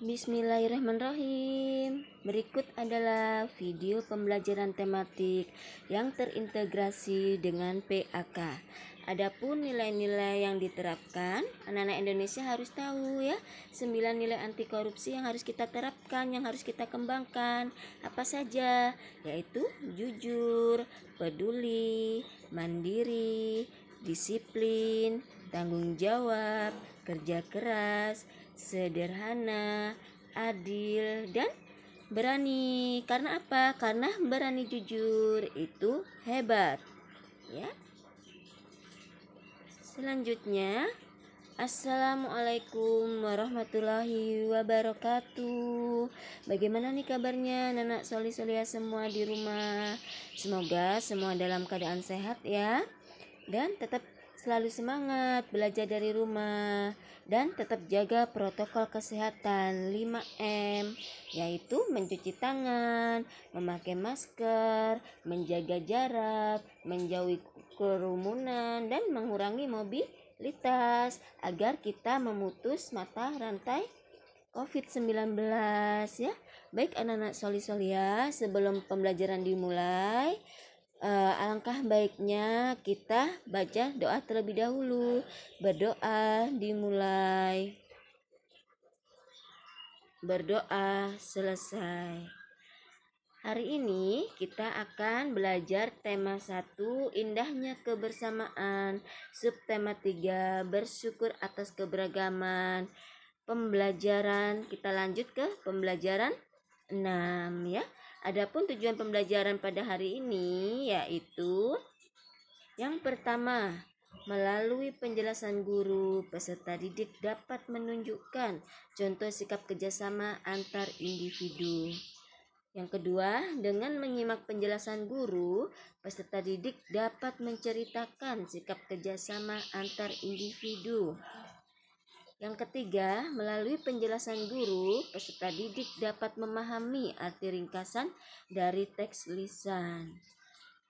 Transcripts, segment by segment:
Bismillahirrahmanirrahim. Berikut adalah video pembelajaran tematik yang terintegrasi dengan PAK. Adapun nilai-nilai yang diterapkan, anak-anak Indonesia harus tahu ya, 9 nilai anti korupsi yang harus kita terapkan, yang harus kita kembangkan. Apa saja? Yaitu jujur, peduli, mandiri, disiplin, tanggung jawab, kerja keras, sederhana, adil, dan berani. Karena apa? Karena berani jujur itu hebat. Ya. Selanjutnya, Assalamualaikum warahmatullahi wabarakatuh. Bagaimana nih kabarnya anak-anak soli-soliah semua di rumah? Semoga semua dalam keadaan sehat ya. Dan tetap selalu semangat belajar dari rumah dan tetap jaga protokol kesehatan 5M, yaitu mencuci tangan, memakai masker, menjaga jarak, menjauhi kerumunan, dan mengurangi mobilitas agar kita memutus mata rantai COVID-19 ya. Baik anak-anak soli-soliah, sebelum pembelajaran dimulai, alangkah baiknya kita baca doa terlebih dahulu. Berdoa dimulai, berdoa selesai. Hari ini kita akan belajar tema 1, indahnya kebersamaan, subtema 3, bersyukur atas keberagaman. Pembelajaran kita lanjut ke pembelajaran 6 ya. Adapun tujuan pembelajaran pada hari ini yaitu yang pertama, melalui penjelasan guru, peserta didik dapat menunjukkan contoh sikap kerjasama antar individu. Yang kedua, dengan menyimak penjelasan guru, peserta didik dapat menceritakan sikap kerjasama antar individu. Yang ketiga, melalui penjelasan guru, peserta didik dapat memahami arti ringkasan dari teks lisan.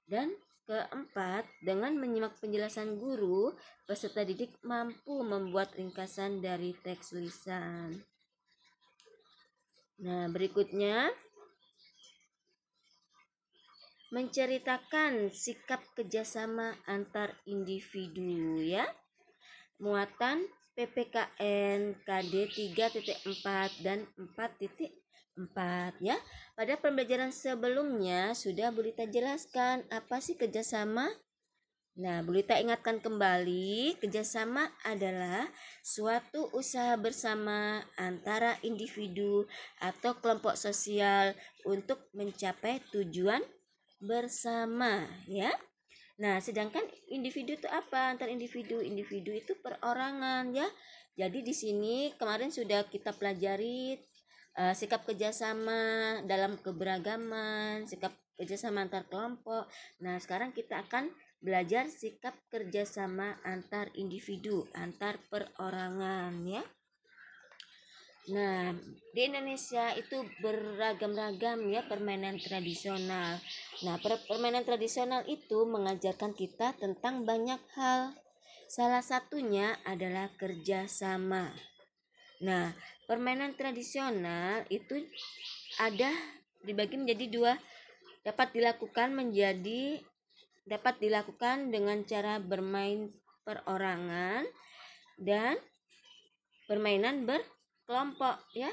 Dan keempat, dengan menyimak penjelasan guru, peserta didik mampu membuat ringkasan dari teks lisan. Nah, berikutnya, menceritakan sikap kerjasama antar individu ya. Muatan PPKN KD 3.4 dan 4.4 ya. Pada pembelajaran sebelumnya sudah Bu Lita jelaskan apa sih kerjasama. Nah, Bu Lita ingatkan kembali, kerjasama adalah suatu usaha bersama antara individu atau kelompok sosial untuk mencapai tujuan bersama ya. Nah, sedangkan individu itu apa? Antar individu itu perorangan ya. Jadi di sini kemarin sudah kita pelajari sikap kerjasama dalam keberagaman, sikap kerjasama antar kelompok. Nah, sekarang kita akan belajar sikap kerjasama antar individu, antar perorangan ya. Nah, di Indonesia itu beragam-ragam ya permainan tradisional. Nah, permainan tradisional itu mengajarkan kita tentang banyak hal. Salah satunya adalah kerjasama. Nah, permainan tradisional itu ada dibagi menjadi dua. Dapat dilakukan dengan cara bermain perorangan dan permainan berkelompok ya.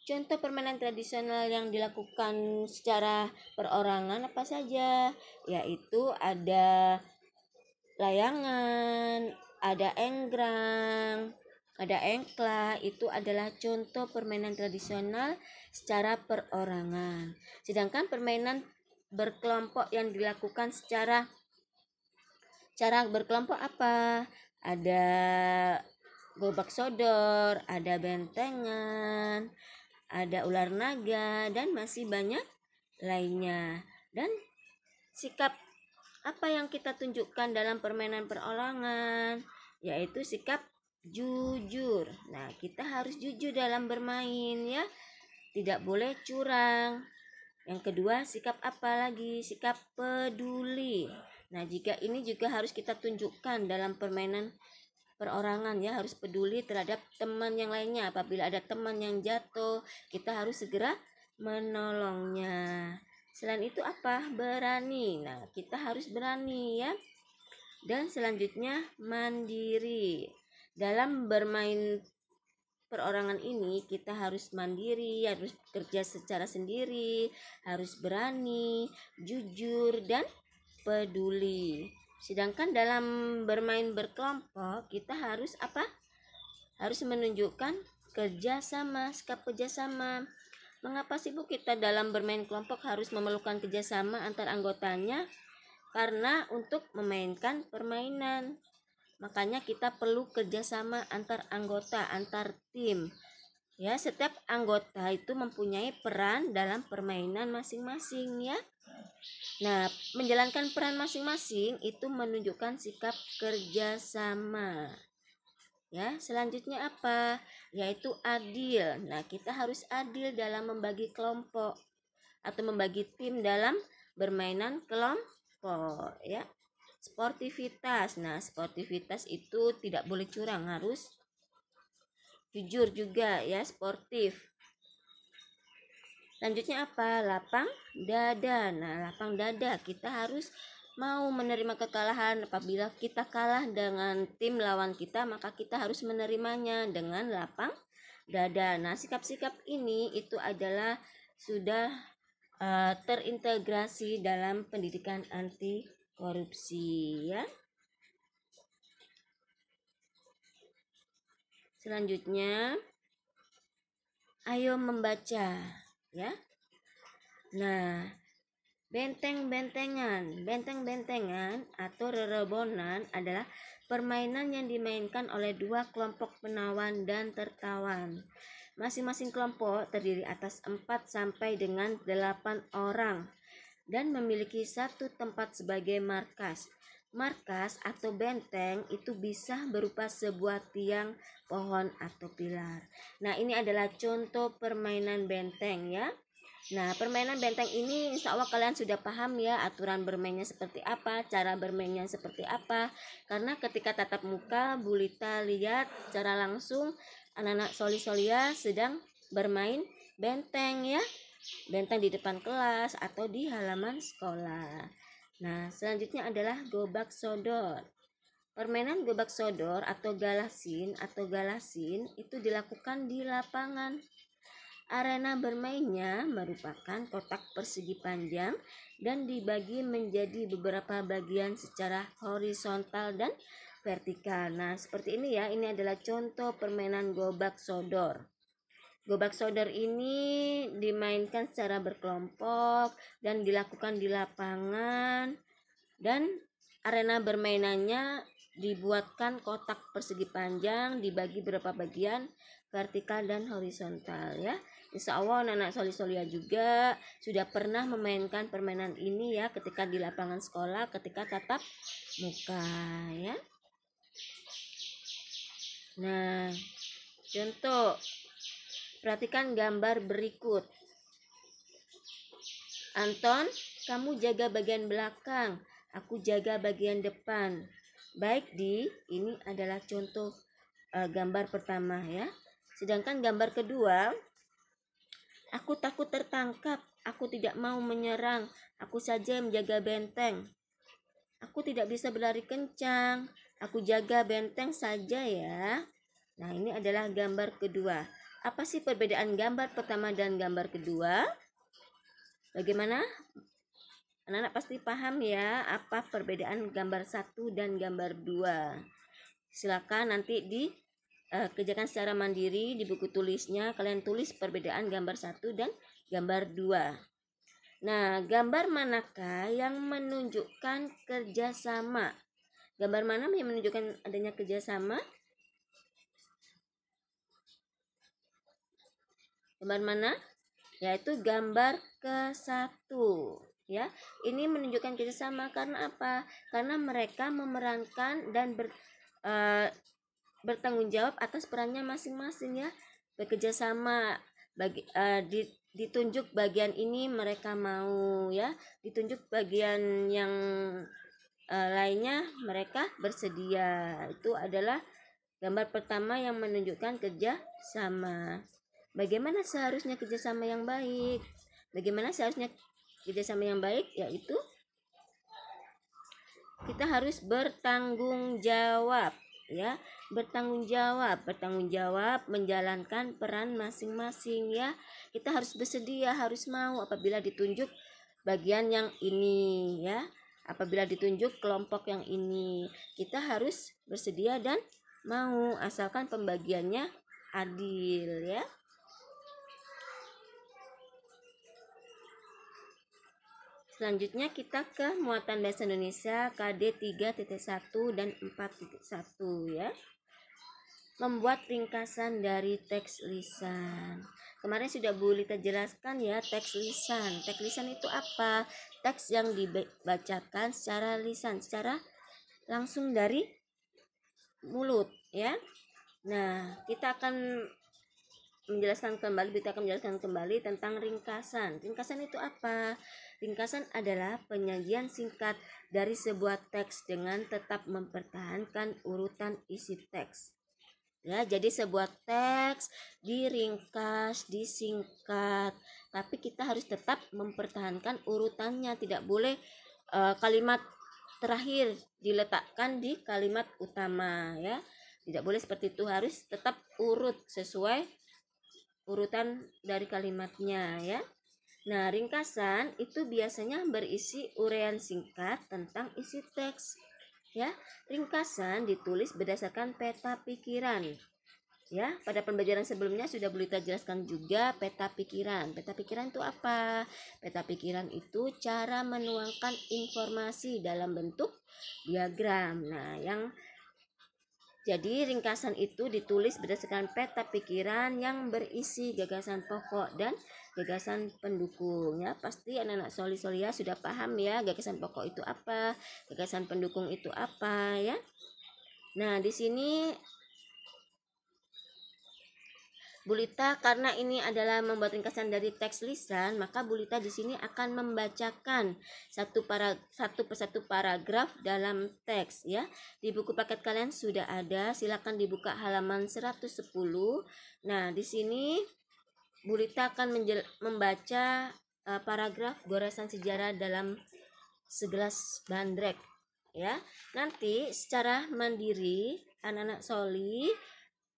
Contoh permainan tradisional yang dilakukan secara perorangan apa saja? Yaitu ada layangan, ada enggrang, ada engkla. Itu adalah contoh permainan tradisional secara perorangan. Sedangkan permainan berkelompok yang dilakukan secara berkelompok apa? Ada gobak sodor, ada bentengan, ada ular naga, dan masih banyak lainnya. Dan sikap apa yang kita tunjukkan dalam permainan perorangan? Yaitu sikap jujur. Nah, kita harus jujur dalam bermain ya. Tidak boleh curang. Yang kedua, sikap apa lagi? Sikap peduli. Nah, jika ini juga harus kita tunjukkan dalam permainan perorangan ya, harus peduli terhadap teman yang lainnya. Apabila ada teman yang jatuh, kita harus segera menolongnya. Selain itu apa? Berani. Nah, kita harus berani ya. Dan selanjutnya mandiri. Dalam bermain perorangan ini kita harus mandiri, harus kerja secara sendiri, harus berani, jujur, dan peduli. Sedangkan dalam bermain berkelompok kita harus apa? Harus menunjukkan kerjasama, sikap kerjasama. Mengapa sih Bu kita dalam bermain kelompok harus memerlukan kerjasama antar anggotanya? Karena untuk memainkan permainan, makanya kita perlu kerjasama antar anggota, antar tim. Ya, setiap anggota itu mempunyai peran dalam permainan masing-masing ya. Nah, menjalankan peran masing-masing itu menunjukkan sikap kerjasama. Ya, selanjutnya apa? Yaitu adil. Nah, kita harus adil dalam membagi kelompok atau membagi tim dalam bermainan kelompok ya. Sportivitas. Nah, sportivitas itu tidak boleh curang, harus jujur juga ya, sportif. Selanjutnya apa? Lapang dada. Nah, lapang dada, kita harus mau menerima kekalahan. Apabila kita kalah dengan tim lawan kita, maka kita harus menerimanya dengan lapang dada. Nah, sikap-sikap ini itu adalah sudah terintegrasi dalam pendidikan anti korupsi ya. Selanjutnya ayo membaca ya. Nah, benteng-bentengan atau rerebonan adalah permainan yang dimainkan oleh dua kelompok penawan dan tertawan. Masing-masing kelompok terdiri atas 4 sampai dengan 8 orang dan memiliki satu tempat sebagai markas. Markas atau benteng itu bisa berupa sebuah tiang, pohon, atau pilar. Nah, ini adalah contoh permainan benteng ya. Nah, permainan benteng ini insya Allah kalian sudah paham ya, aturan bermainnya seperti apa, cara bermainnya seperti apa. Karena ketika tatap muka, Bu Lita lihat secara langsung anak-anak soli-solia sedang bermain benteng ya. Benteng di depan kelas atau di halaman sekolah. Nah, selanjutnya adalah gobak sodor. Permainan gobak sodor atau galasin itu dilakukan di lapangan. Arena bermainnya merupakan kotak persegi panjang dan dibagi menjadi beberapa bagian secara horizontal dan vertikal. Nah, seperti ini ya, ini adalah contoh permainan gobak sodor. Gobak sodor ini dimainkan secara berkelompok dan dilakukan di lapangan, dan arena bermainannya dibuatkan kotak persegi panjang dibagi beberapa bagian vertikal dan horizontal ya. Insya Allah anak-anak soli-solia juga sudah pernah memainkan permainan ini ya ketika di lapangan sekolah ketika tatap muka ya. Nah, contoh, perhatikan gambar berikut. Anton, kamu jaga bagian belakang, aku jaga bagian depan. Baik Di, ini adalah contoh gambar pertama ya. Sedangkan gambar kedua, aku takut tertangkap, aku tidak mau menyerang, aku saja menjaga benteng. Aku tidak bisa berlari kencang, aku jaga benteng saja ya. Nah, ini adalah gambar kedua. Apa sih perbedaan gambar pertama dan gambar kedua? Bagaimana? Anak-anak pasti paham ya apa perbedaan gambar 1 dan gambar 2. Silakan nanti dikerjakan secara mandiri di buku tulisnya. Kalian tulis perbedaan gambar 1 dan gambar 2. Nah, gambar manakah yang menunjukkan kerjasama? Gambar mana yang menunjukkan adanya kerjasama? Gambar mana? Yaitu gambar ke-1 ya. Ini menunjukkan kerjasama karena apa? Karena mereka memerankan dan bertanggung jawab atas perannya masing-masing ya. Bekerjasama ditunjuk bagian ini mereka mau ya, ditunjuk bagian yang lainnya mereka bersedia. Itu adalah Gambar pertama yang menunjukkan kerjasama. Bagaimana seharusnya kerjasama yang baik? Bagaimana seharusnya kerjasama yang baik? Yaitu kita harus bertanggung jawab, ya, bertanggung jawab menjalankan peran masing-masing, ya. Kita harus bersedia, harus mau apabila ditunjuk bagian yang ini, ya. Apabila ditunjuk kelompok yang ini, kita harus bersedia dan mau, asalkan pembagiannya adil, ya. Selanjutnya kita ke muatan bahasa Indonesia KD 3.1 dan 4.1, ya. Membuat ringkasan dari teks lisan. Kemarin sudah Bu Lita jelaskan, ya, teks lisan. Teks lisan itu apa? Teks yang dibacakan secara lisan, secara langsung dari mulut, ya. Nah, kita akan menjelaskan kembali tentang ringkasan. Ringkasan itu apa? Ringkasan adalah penyajian singkat dari sebuah teks dengan tetap mempertahankan urutan isi teks. Ya, jadi sebuah teks diringkas, disingkat, tapi kita harus tetap mempertahankan urutannya. Tidak boleh kalimat terakhir diletakkan di kalimat utama, ya. Tidak boleh seperti itu, harus tetap urut sesuai urutan dari kalimatnya, ya. Nah, ringkasan itu biasanya berisi uraian singkat tentang isi teks, ya. Ringkasan ditulis berdasarkan peta pikiran, ya. Pada pembelajaran sebelumnya sudah Bu Lita jelaskan juga peta pikiran. Peta pikiran itu apa? Peta pikiran itu cara menuangkan informasi dalam bentuk diagram. Nah, jadi ringkasan itu ditulis berdasarkan peta pikiran yang berisi gagasan pokok dan gagasan pendukung, ya. Pasti anak-anak soli-solia sudah paham, ya, gagasan pokok itu apa, gagasan pendukung itu apa, ya. Nah, di sini Bu Lita, karena ini adalah membuat ringkasan dari teks lisan, maka Bu Lita di sini akan membacakan satu persatu paragraf dalam teks, ya. Di buku paket kalian sudah ada, silakan dibuka halaman 110. Nah, di sini Bu Lita akan membaca paragraf goresan sejarah dalam segelas bandrek, ya. Nanti secara mandiri anak-anak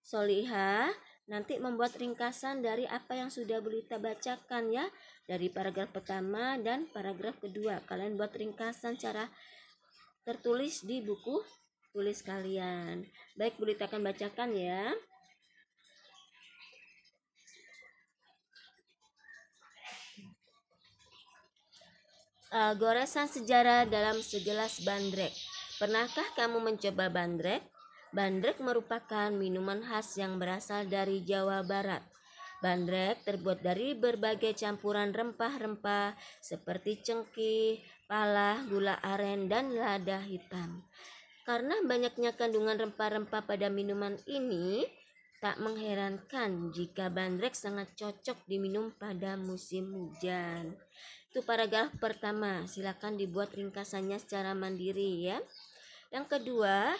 solihah nanti membuat ringkasan dari apa yang sudah Bu Lita bacakan, ya, dari paragraf pertama dan paragraf kedua. Kalian buat ringkasan secara tertulis di buku tulis kalian. Baik, Bu Lita akan bacakan, ya. Goresan sejarah dalam segelas bandrek. Pernahkah kamu mencoba bandrek? Bandrek merupakan minuman khas yang berasal dari Jawa Barat. Bandrek terbuat dari berbagai campuran rempah-rempah seperti cengkeh, pala, gula aren, dan lada hitam. Karena banyaknya kandungan rempah-rempah pada minuman ini, tak mengherankan jika bandrek sangat cocok diminum pada musim hujan. Itu paragraf pertama, silakan dibuat ringkasannya secara mandiri, ya. Yang kedua,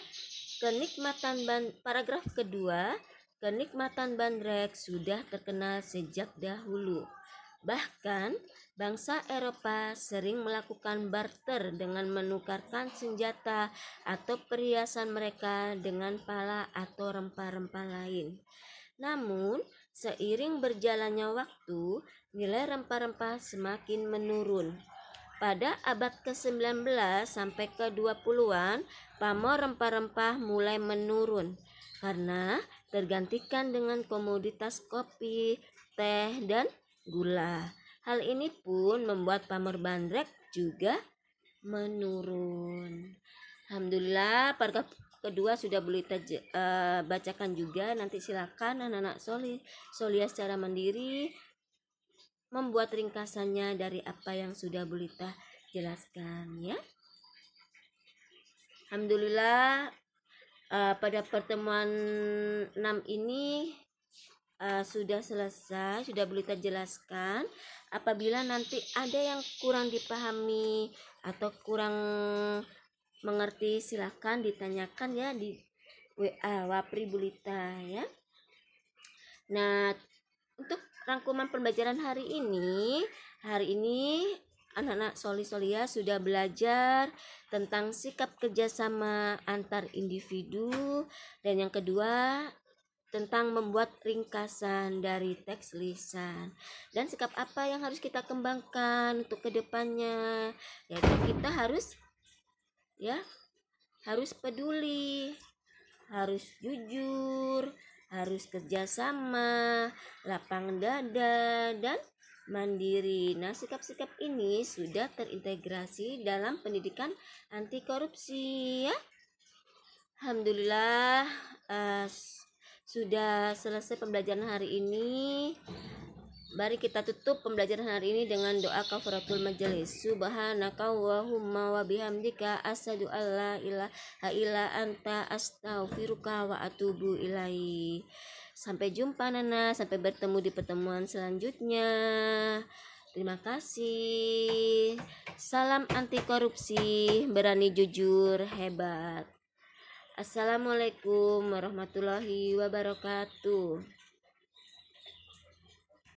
paragraf kedua, kenikmatan bandrek sudah terkenal sejak dahulu. Bahkan bangsa Eropa sering melakukan barter dengan menukarkan senjata atau perhiasan mereka dengan pala atau rempah-rempah lain. Namun, seiring berjalannya waktu, nilai rempah-rempah semakin menurun. Pada abad ke-19 sampai ke-20-an, pamor rempah-rempah mulai menurun karena tergantikan dengan komoditas kopi, teh, dan gula. Hal ini pun membuat pamor bandrek juga menurun. Alhamdulillah, paragraf kedua sudah boleh bacakan juga. Nanti silakan anak-anak solia secara mandiri membuat ringkasannya dari apa yang sudah Bu Lita jelaskan, ya. Alhamdulillah, pada pertemuan 6 ini sudah selesai, sudah Bu Lita jelaskan. Apabila nanti ada yang kurang dipahami atau kurang mengerti, silakan ditanyakan, ya, WA Wapri Bulita ya. Nah, untuk rangkuman pembelajaran hari ini anak-anak Soli-Solia sudah belajar tentang sikap kerjasama antar individu, dan yang kedua tentang membuat ringkasan dari teks lisan, dan sikap apa yang harus kita kembangkan untuk kedepannya, yaitu kita harus peduli, harus jujur, harus kerjasama, lapang dada, dan mandiri. Nah, sikap-sikap ini sudah terintegrasi dalam pendidikan anti korupsi ya. Alhamdulillah, sudah selesai pembelajaran hari ini. Mari kita tutup pembelajaran hari ini dengan doa kafaratul majelis. Subhanaka Allahumma wa bihamdika asyhadu alla ilaha illa anta astaghfiruka wa atubu ilaik. Sampai jumpa Nana, sampai bertemu di pertemuan selanjutnya. Terima kasih. Salam anti korupsi, berani jujur hebat. Assalamualaikum warahmatullahi wabarakatuh.